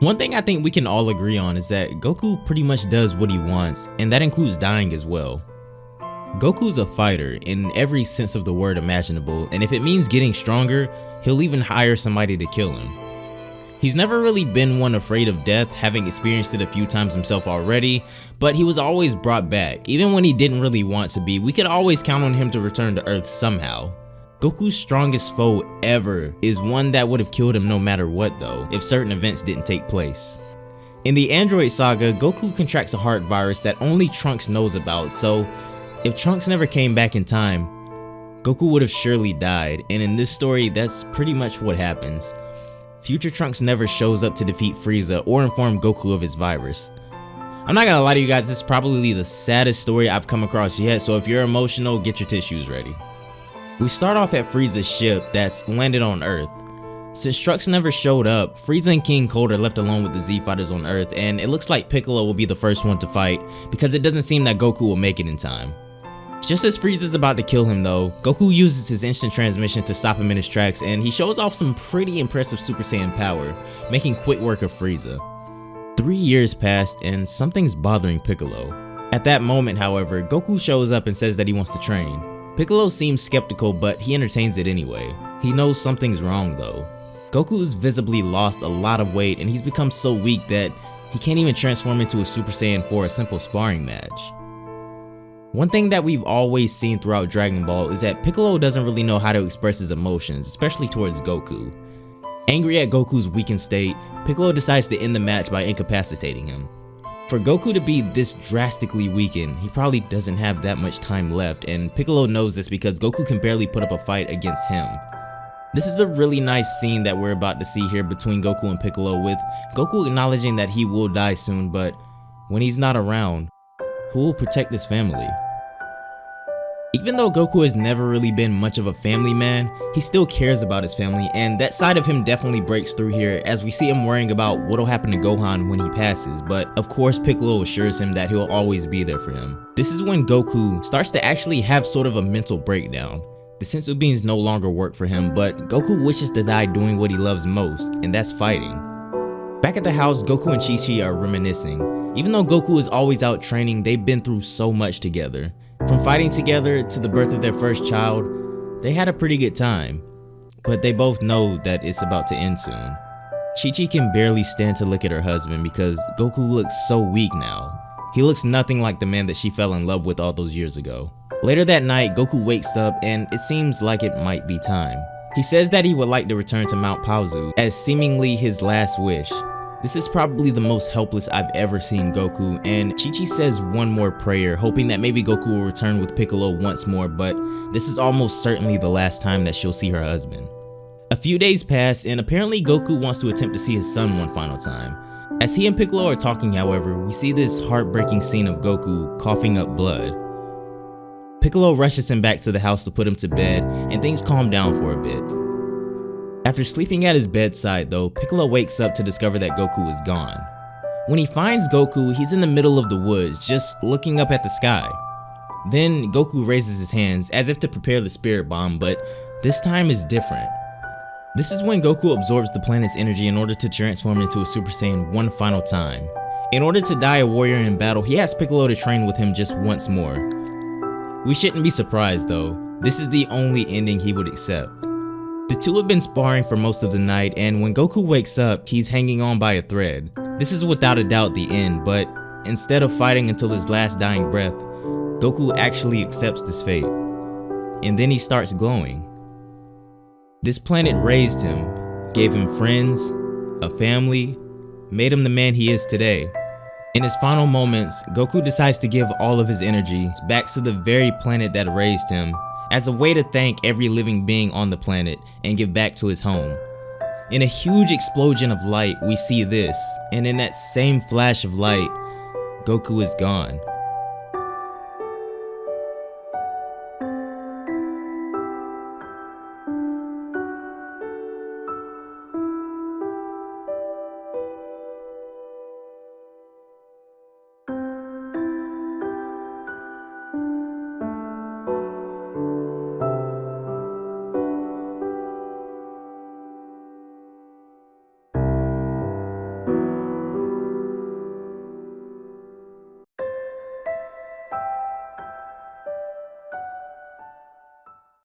One thing I think we can all agree on is that Goku pretty much does what he wants, and that includes dying as well. Goku's a fighter in every sense of the word imaginable, and if it means getting stronger, he'll even hire somebody to kill him. He's never really been one afraid of death, having experienced it a few times himself already, but he was always brought back. Even when he didn't really want to be, we could always count on him to return to Earth somehow. Goku's strongest foe ever is one that would have killed him no matter what though, if certain events didn't take place. In the Android saga, Goku contracts a heart virus that only Trunks knows about, so if Trunks never came back in time, Goku would have surely died, and in this story, that's pretty much what happens. Future Trunks never shows up to defeat Frieza or inform Goku of his virus. I'm not gonna lie to you guys, this is probably the saddest story I've come across yet, so if you're emotional, get your tissues ready. We start off at Frieza's ship that's landed on Earth. Since Trunks never showed up, Frieza and King Cold are left alone with the Z Fighters on Earth, and it looks like Piccolo will be the first one to fight because it doesn't seem that Goku will make it in time. Just as Frieza's about to kill him though, Goku uses his instant transmission to stop him in his tracks, and he shows off some pretty impressive Super Saiyan power, making quick work of Frieza. 3 years passed and something's bothering Piccolo. At that moment however, Goku shows up and says that he wants to train. Piccolo seems skeptical, but he entertains it anyway. He knows something's wrong though. Goku's visibly lost a lot of weight and he's become so weak that he can't even transform into a Super Saiyan for a simple sparring match. One thing that we've always seen throughout Dragon Ball is that Piccolo doesn't really know how to express his emotions, especially towards Goku. Angry at Goku's weakened state, Piccolo decides to end the match by incapacitating him. For Goku to be this drastically weakened, he probably doesn't have that much time left, and Piccolo knows this because Goku can barely put up a fight against him. This is a really nice scene that we're about to see here between Goku and Piccolo, with Goku acknowledging that he will die soon, but when he's not around, who will protect his family? Even though Goku has never really been much of a family man, he still cares about his family, and that side of him definitely breaks through here as we see him worrying about what'll happen to Gohan when he passes, but of course Piccolo assures him that he'll always be there for him. This is when Goku starts to actually have sort of a mental breakdown. The senzu beans no longer work for him, but Goku wishes to die doing what he loves most, and that's fighting. Back at the house, Goku and Chi-Chi are reminiscing. Even though Goku is always out training, they've been through so much together. From fighting together to the birth of their first child, they had a pretty good time, but they both know that it's about to end soon. Chi-Chi can barely stand to look at her husband because Goku looks so weak now. He looks nothing like the man that she fell in love with all those years ago. Later that night, Goku wakes up and it seems like it might be time. He says that he would like to return to Mount Paozu as seemingly his last wish. This is probably the most helpless I've ever seen Goku, and Chi-Chi says one more prayer, hoping that maybe Goku will return with Piccolo once more, but this is almost certainly the last time that she'll see her husband. A few days pass, and apparently Goku wants to attempt to see his son one final time. As he and Piccolo are talking, however, we see this heartbreaking scene of Goku coughing up blood. Piccolo rushes him back to the house to put him to bed, and things calm down for a bit. After sleeping at his bedside though, Piccolo wakes up to discover that Goku is gone. When he finds Goku, he's in the middle of the woods, just looking up at the sky. Then Goku raises his hands as if to prepare the spirit bomb, but this time is different. This is when Goku absorbs the planet's energy in order to transform into a Super Saiyan one final time. In order to die a warrior in battle, he asks Piccolo to train with him just once more. We shouldn't be surprised though, this is the only ending he would accept. The two have been sparring for most of the night, and when Goku wakes up, he's hanging on by a thread. This is without a doubt the end, but instead of fighting until his last dying breath, Goku actually accepts this fate. And then he starts glowing. This planet raised him, gave him friends, a family, made him the man he is today. In his final moments, Goku decides to give all of his energy back to the very planet that raised him, as a way to thank every living being on the planet and give back to his home. In a huge explosion of light, we see this, and in that same flash of light, Goku is gone.